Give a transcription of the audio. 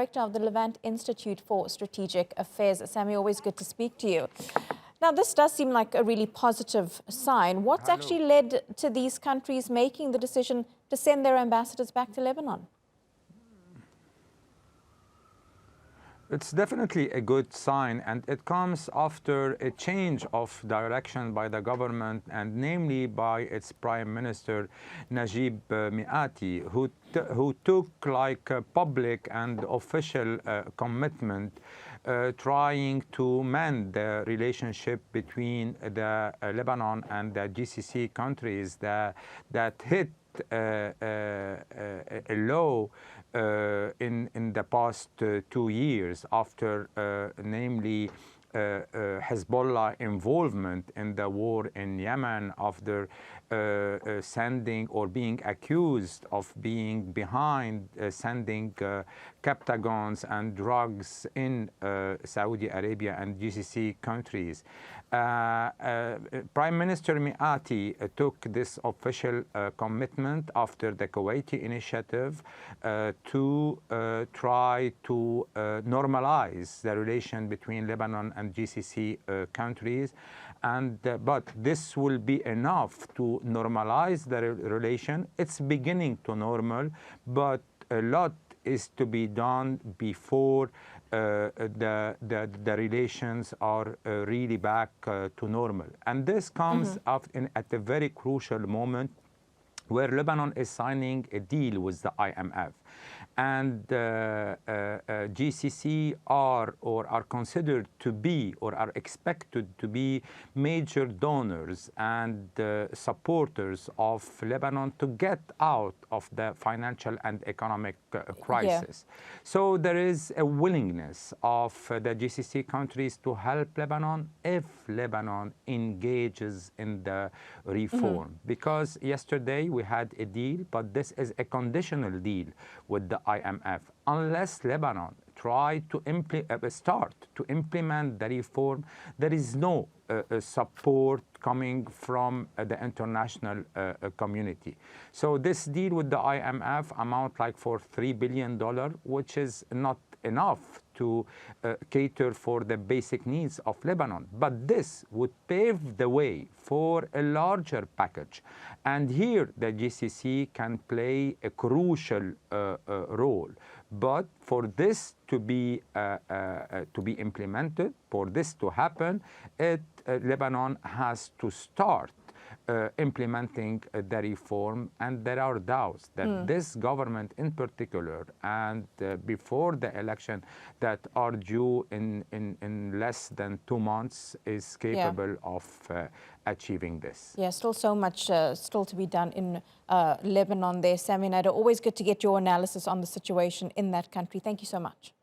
Director of the Levant Institute for Strategic Affairs. Sami, always good to speak to you. Now, this does seem like a really positive sign. What's actually led to these countries making the decision to send their ambassadors back to Lebanon? It's definitely a good sign, and it comes after a change of direction by the government, and namely by its Prime Minister Najib Mikati, who took like a public and official commitment trying to mend the relationship between the Lebanon and the GCC countries that hit a low in the past 2 years after namely Hezbollah involvement in the war in Yemen, after sending or being accused of being behind sending captagons and drugs in Saudi Arabia and GCC countries. Prime Minister Mikati took this official commitment after the Kuwaiti initiative to try to normalize the relation between Lebanon and GCC countries, and but this will be enough to normalize the relation. It's beginning to normal, but a lot is to be done before the relations are really back to normal. And this comes at a very crucial moment where Lebanon is signing a deal with the IMF. And GCC are considered to be, or are expected to be, major donors and supporters of Lebanon to get out of the financial and economic crisis. So there is a willingness of the GCC countries to help Lebanon if Lebanon engages in the reform. Because yesterday we had a deal, but this is a conditional deal with the IMF. Unless Lebanon try to start to implement the reform, there is no support coming from the international community. So this deal with the IMF amount like for $3 billion, which is not enough to cater for the basic needs of Lebanon. But this would pave the way for a larger package. And here the GCC can play a crucial role. But for this to be implemented, for this to happen, Lebanon has to start implementing the reform, and there are doubts that this government in particular, and before the election that are due in less than 2 months, is capable of achieving this. Yeah, still so much still to be done in Lebanon there. Sami Nader, always good to get your analysis on the situation in that country. Thank you so much.